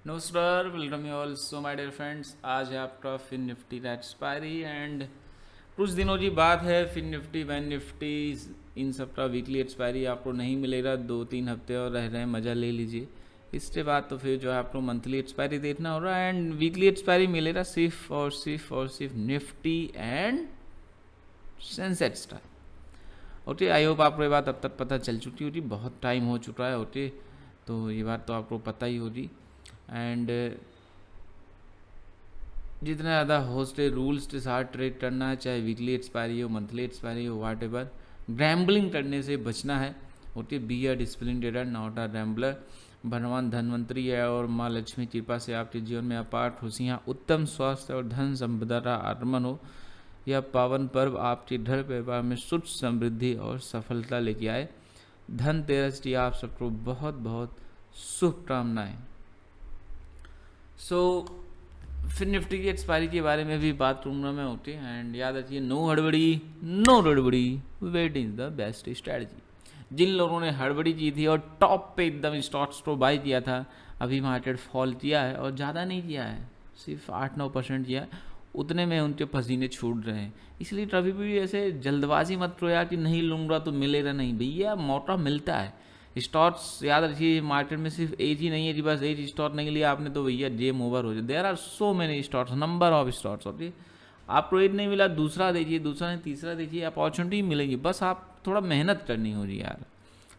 नमस्कार, welcome you all. So my dear friends, आज है आपका फिन निफ्टी का एक्सपायरी एंड कुछ दिनों की बात है। फिन निफ्टी, बैंक निफ्टी, इन सब का वीकली एक्सपायरी आपको नहीं मिलेगा। 2-3 हफ्ते और रह रहे हैं, मज़ा ले लीजिए। इसके बाद तो फिर जो है आपको मंथली एक्सपायरी देखना होगा एंड वीकली एक्सपायरी मिलेगा सिर्फ निफ्टी एंड सेंसेक्स का। ओके, आई होप आपको ये बात अब तक पता चल चुकी होगी। बहुत टाइम हो चुका है, ओके, तो ये बात तो आपको पता ही होगी। एंड जितना ज़्यादा हो सके रूल्स के साथ ट्रेड करना है, चाहे वीकली एक्सपायरी हो, मंथली एक्सपायरी हो, वाट एवर। ग्रैम्बलिंग करने से बचना है। Okay, be a discipline trader, not a Rambler. भगवान धनवंतरी है और माँ लक्ष्मी कृपा से आपके जीवन में अपार खुशियाँ, उत्तम स्वास्थ्य और धन संपदा का आगमन हो। यह पावन पर्व आपके घर परिवार में सुख, समृद्धि और सफलता लेके आए। धनतेरस की आप सबको बहुत बहुत शुभकामनाएं। सो फिर निफ्टी की एक्सपायरी के बारे में भी बात करूँगा मैं, ओके। एंड याद रखिए, नो हड़बड़ी, नो गड़बड़ी, wait is the best strategy. जिन लोगों ने हड़बड़ी की थी और टॉप पे एकदम स्टॉक्स को बाई किया था, अभी मार्केट फॉल किया है और ज़्यादा नहीं किया है, सिर्फ 8-9% किया है। उतने में उनके पसीने छूट रहे हैं। इसलिए कभी भी ऐसे जल्दबाजी मत करो यार कि नहीं लूँगा तो मिलेगा नहीं। भैया, मौका मिलता है। स्टॉक्स याद रखिए, मार्केट में सिर्फ एक ही नहीं है कि बस एक स्टॉक नहीं लिया आपने तो भैया गेम ओवर हो जाए। There are so many stocks, number of stocks. Okay, आपको एक नहीं मिला, दूसरा देखिए, दूसरा नहीं तीसरा देखिए, अपॉर्चुनिटी मिलेगी। बस आप थोड़ा मेहनत करनी होगी यार,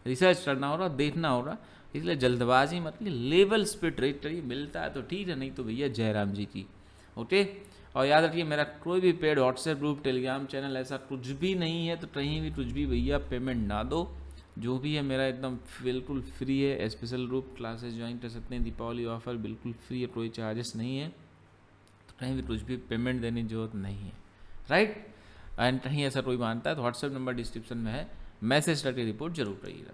रिसर्च करना होगा, देखना होगा। इसलिए जल्दबाजी मत लिए, लेवल्स पे ट्रेड करिए। मिलता है तो ठीक है, नहीं तो भैया जयराम जी की। ओके, और याद रखिए, मेरा कोई भी paid WhatsApp group, Telegram channel ऐसा कुछ भी नहीं है, तो कहीं भी कुछ भी भैया पेमेंट ना दो। जो भी है मेरा एकदम बिल्कुल फ्री है। स्पेशल ग्रुप क्लासेस ज्वाइन कर सकते हैं, दीपावली ऑफर बिल्कुल फ्री है, कोई चार्जेस नहीं है। तो कहीं भी कुछ भी पेमेंट देने की जरूरत नहीं है, राइट। एंड कहीं ऐसा कोई मानता है तो व्हाट्सएप नंबर डिस्क्रिप्शन में है, मैसेज करके रिपोर्ट जरूर करिएगा।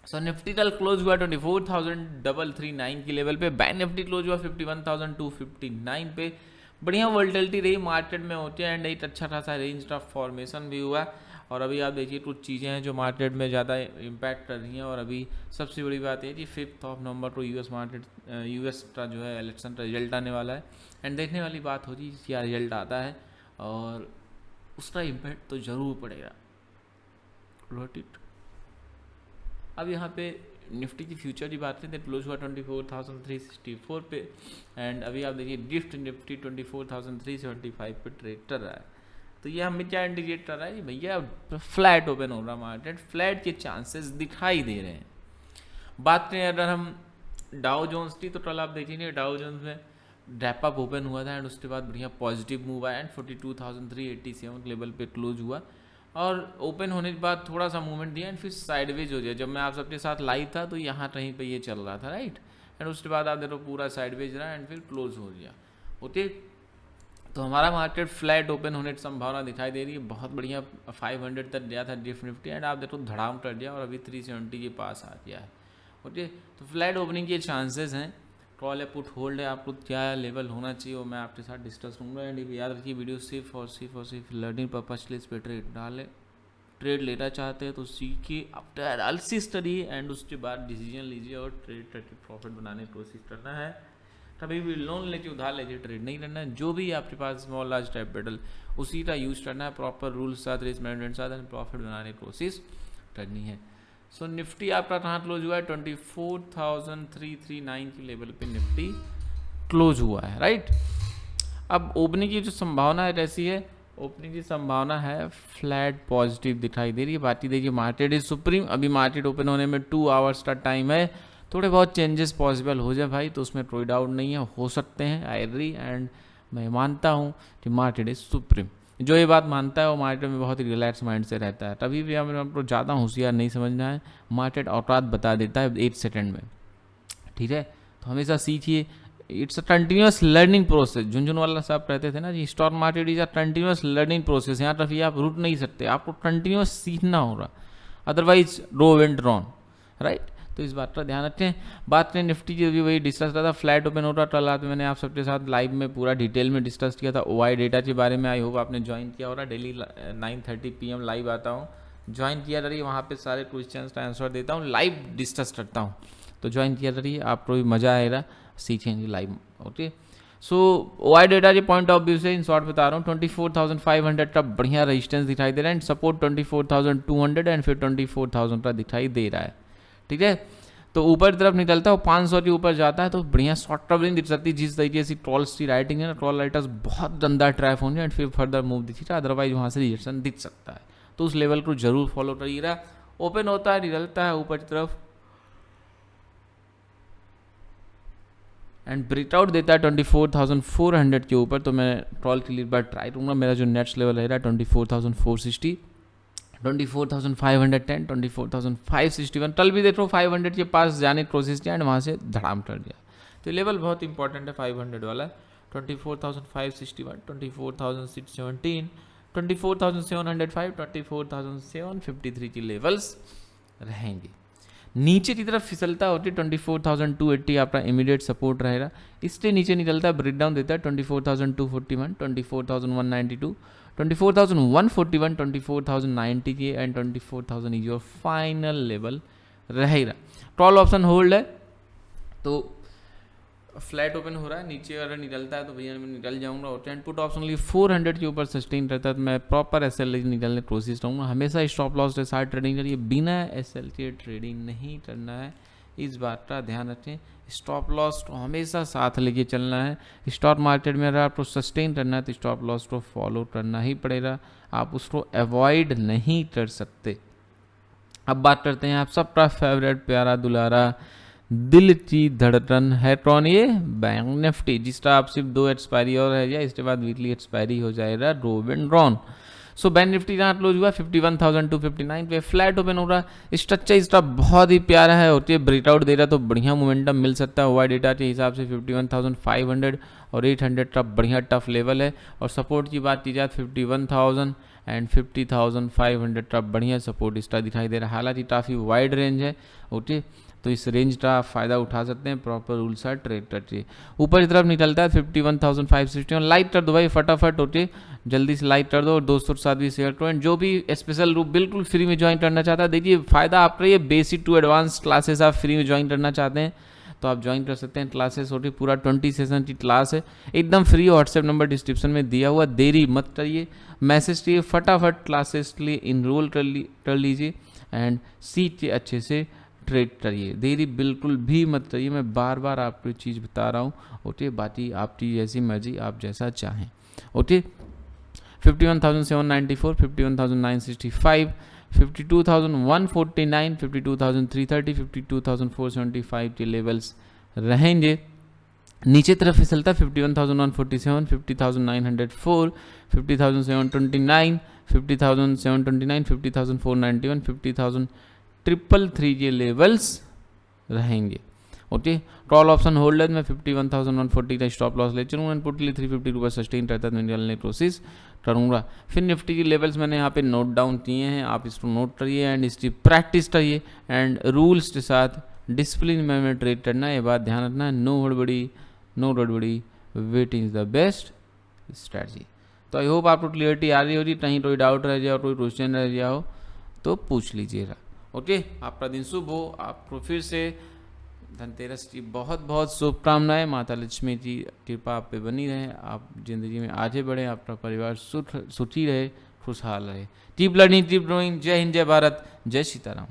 सो निफ्टी कल क्लोज हुआ 24,339 की लेवल पे। बैंक निफ्टी क्लोज हुआ 51,259 पे। बढ़िया वोल्टिलिटी रही मार्केट में होती है एंड एक अच्छा खासा रेंज का फॉर्मेशन भी हुआ। और अभी आप देखिए, कुछ चीज़ें हैं जो मार्केट में ज़्यादा इम्पैक्ट कर रही हैं। और अभी सबसे बड़ी बात है कि 5 नवंबर को यूएस का जो है इलेक्शन का रिजल्ट आने वाला है। एंड देखने वाली बात होगी क्या रिजल्ट आता है, और उसका इम्पैक्ट तो ज़रूर पड़ेगा। रोटिट अब यहाँ पे निफ्टी की फ्यूचर की बात करें तो क्लोज हुआ 24,364 पे। एंड अभी आप देखिए, गिफ्ट निफ्टी 24,375 पे ट्रेड कर रहा है। तो ये हमें क्या इंडिकेट कर रहा है कि भैया फ्लैट ओपन हो रहा मार्केट, फ्लैट के चांसेस दिखाई दे रहे हैं। बात करें अगर हम डाउ जोन्स की, तो कल आप देखेंगे डाउ जोन्स में रैप अप ओपन हुआ था एंड उसके बाद बढ़िया पॉजिटिव मूव आया एंड 42,387 लेवल पे क्लोज हुआ। और ओपन होने के बाद थोड़ा सा मूवमेंट दिया एंड फिर साइडवेज हो गया। जब मैं आप सबके साथ लाइव था तो यहाँ कहीं पे ये चल रहा था, राइट। एंड उसके बाद आप देखो पूरा साइडवेज रहा एंड फिर क्लोज हो गया। ओके, तो हमारा मार्केट फ्लैट ओपन होने की संभावना दिखाई दे रही है। बहुत बढ़िया 500 तक गया था गिफ्ट निफ्टी एंड आप देखो धड़ाम कर दिया और अभी 370 के पास आ गया है। ओके, तो फ्लैट ओपनिंग के चांसेस हैं। कॉल है, पुट होल्ड है, आपको क्या लेवल होना चाहिए वो मैं आपके साथ डिस्कस करूँगा। एंड याद रखिए, वीडियो सिर्फ लर्निंग पर्पज के लिए इस पर ट्रेड लेना चाहते हैं तो सीखिए, आफ्टर एनालिसिस करिए एंड उसके बाद डिसीजन लीजिए और ट्रेड करके प्रॉफिट बनाने की कोशिश करना है। कभी भी लोन लेके उधार लेके ट्रेड नहीं करना है। जो भी आपके पास स्मॉल लार्ज कैपिटल, उसी का यूज़ करना है, प्रॉपर रूल्स साथ, रिस्क मैनेजमेंट साथ एंड प्रॉफिट बनाने की कोशिश करनी है। सो निफ्टी आपका कहाँ क्लोज हुआ है? 24,339 की लेवल पे निफ्टी क्लोज हुआ है, राइट। अब ओपनिंग की जो संभावना है कैसी है? ओपनिंग की संभावना है फ्लैट पॉजिटिव दिखाई दे रही है। बाकी देखिए, मार्केट इज सुप्रीम, अभी मार्केट ओपन होने में 2 आवर्स का टाइम है। थोड़े बहुत चेंजेस पॉसिबल हो जाए भाई, तो उसमें कोई डाउट नहीं है, हो सकते हैं, आई एग्री। एंड मैं मानता हूँ कि मार्केट इज सुप्रीम। जो ये बात मानता है वो मार्केट में बहुत ही रिलैक्स माइंड से रहता है। तभी भी हमें हमको ज़्यादा होशियार नहीं समझना है। मार्केट औकात बता देता है 8 सेकेंड में, ठीक है। तो हमेशा सीखिए, it's a continuous learning process. Jhunjhunwala साहब कहते थे ना जी, stock market is a continuous learning process. यहाँ तक आप रुक नहीं सकते, आपको कंटिन्यूस सीखना होगा, अदरवाइज रो वेंट रॉन्ग, राइट। तो इस बात का ध्यान रखें। बात करें निफ्टी की, भी वही डिस्कस करा था, फ्लैट ओपन हो रहा। कल रात मैंने आप सबके साथ लाइव में पूरा डिटेल में डिस्कस किया था ओआई डेटा के बारे में। आई होप आपने ज्वाइन किया होगा। डेली 9:30 PM लाइव आता हूँ, ज्वाइन किया करिए। वहाँ पे सारे क्वेश्चंस का आंसर देता हूँ, लाइव डिस्कस करता हूँ, तो ज्वाइन किया करिए, आपको भी मज़ा आएगा। सीखेंगे लाइव। ओके, सो वाई डेटा के पॉइंट ऑफ व्यू से इन शॉर्ट बता रहा हूँ, 24,500 का बढ़िया रेजिस्टेंस दिखाई दे रहा है एंड सपोर्ट 24,200 एंड फिर 24,000 का दिखाई दे रहा है। ठीक है, तो ऊपर की तरफ निकलता है और 500 के ऊपर जाता है तो बढ़िया शॉर्ट टर्म रेंज दिख सकती है। जिस तरीके से ट्रॉल्स की राइटिंग है ना, ट्रॉल राइटर्स बहुत गंदा ट्रैप होंगे एंड फिर फर्दर मूव दिखेगा, अदरवाइज वहाँ से रिजेक्शन दिख सकता है। तो उस लेवल को जरूर फॉलो करिएगा। ओपन होता है, निकलता है ऊपर की तरफ एंड ब्रेकआउट देता है 24,400 के ऊपर, तो मैं ट्रॉल के लिए एक बार ट्राई करूँगा। मेरा जो नेक्स्ट लेवल है 24,460, 24,510, 24,561, कल भी देख लो 500 के पास जाने की कोशिश किया एंड वहाँ से धड़ाम कर गया। तो लेवल बहुत इंपॉर्टेंट है 500 वाला। 24,561, 24,617, 24,705, 24,753 की लेवल्स रहेंगे। नीचे की तरफ फिसलता होती 24,280 आपका इमीडिएट सपोर्ट रहेगा। इससे नीचे निकलता है, ब्रेकडाउन देता है 24,241, 24,192, 24,141, 24,090 की and 24,000 is your final level रहेगा। कॉल ऑप्शन होल्ड है तो फ्लैट ओपन हो रहा है, नीचे अगर निकलता है तो भैया मैं निकल जाऊंगा। और एंड पुट ऑप्शन लिए 400 के ऊपर सस्टेन रहता है तो मैं प्रॉपर एसएल निकलने की कोशिश करूँगा। हमेशा स्टॉप लॉस के साथ ट्रेडिंग करिए, बिना एसएल के ट्रेडिंग नहीं करना है, इस बात का ध्यान रखें। स्टॉप लॉस को हमेशा साथ लेके चलना है। स्टॉक मार्केट में अगर आपको सस्टेन करना है तो स्टॉप लॉस को फॉलो करना ही पड़ेगा, आप उसको अवॉइड नहीं कर सकते। अब बात करते हैं आप सबका फेवरेट प्यारा दुलारा दिल की धड़कन है कौन, ये बैंक निफ्टी, जिसका आप सिर्फ 2 एक्सपायरी और है, या इसके बाद वीकली एक्सपायरी हो जाएगा robin Ron. So bank Nifty जहाँ क्लोज हुआ 51,259 पे, फ्लैट ओपन हो रहा। स्ट्रक्चर इसका बहुत ही प्यारा है, होती है ब्रेकआउट दे रहा तो बढ़िया मोमेंटम मिल सकता है। वाई डेटा के हिसाब से 51,500 और 800 का बढ़िया टफ लेवल है। और सपोर्ट की बात की जाए 51,000 एंड 50,500 का बढ़िया सपोर्ट इसका दिखाई दे रहा है। हालांकि काफ़ी वाइड रेंज है, ओके, तो इस रेंज का आप फायदा उठा सकते हैं, प्रॉपर रूल सा ट्रेड करके। ऊपर की तरफ निकलता है 51,561, लाइक कर दो भाई फटाफट, ओके, जल्दी से लाइक कर दो और दोस्तों के साथ भी शेयर करो। एंड जो भी स्पेशल रूप बिल्कुल फ्री में ज्वाइन करना चाहता है, देखिए फायदा आपका ये बेसिक टू एडवांस क्लासेस आप फ्री में ज्वाइन करना चाहते हैं तो आप ज्वाइन कर सकते हैं। क्लासेस होती पूरा 20 सेशन की क्लास है, एकदम फ्री। व्हाट्सएप नंबर डिस्क्रिप्शन में दिया हुआ, देरी मत करिए, मैसेज करिए फटाफट, क्लासेस के लिए इनरोल कर लीजिए एंड सीख के अच्छे से ट्रेड करिए, देरी बिल्कुल भी मत करिए। मैं बार बार आपको ये चीज़ बता रहा हूँ, ओके, बाकी आपकी जैसी मर्जी, आप जैसा चाहें, ओके। 51,794, 51,965, 52,149, 52,330, 52,475 के लेवल्स रहेंगे। नीचे तरफ फिसलता 51,147, 50,904, 50,729, 50,729, 50,491, 50,333 के लेवल्स रहेंगे, ओके। कॉल ऑप्शन होल्डर में 51,140 का स्टॉप लॉस ले चलूँगा, इनपुट के लिए 350 रुपये सस्टेन रहता है, मैं निकलने की कोशिश करूँगा। फिर निफ्टी की लेवल्स मैंने यहाँ पे नोट डाउन किए हैं, आप इसको नोट करिए एंड इसकी प्रैक्टिस करिए एंड रूल्स के साथ डिसिप्लिन में ट्रेड करना है, ये बात ध्यान रखना है। नो गड़बड़ी, waiting is the best strategy. तो आई होप आपको क्लियरिटी आ रही होगी, कहीं कोई डाउट रह जाए, कोई क्वेश्चन रह गया हो तो पूछ लीजिएगा, ओके। आपका दिन शुभ हो, आपको फिर से धनतेरस की बहुत बहुत शुभकामनाएं। माता लक्ष्मी की कृपा आप पे बनी रहे, आप जिंदगी में आगे बढ़े, आपका परिवार सुखी रहे, खुशहाल रहे। Keep learning, keep growing. जय हिंद, जय भारत, जय सीताराम।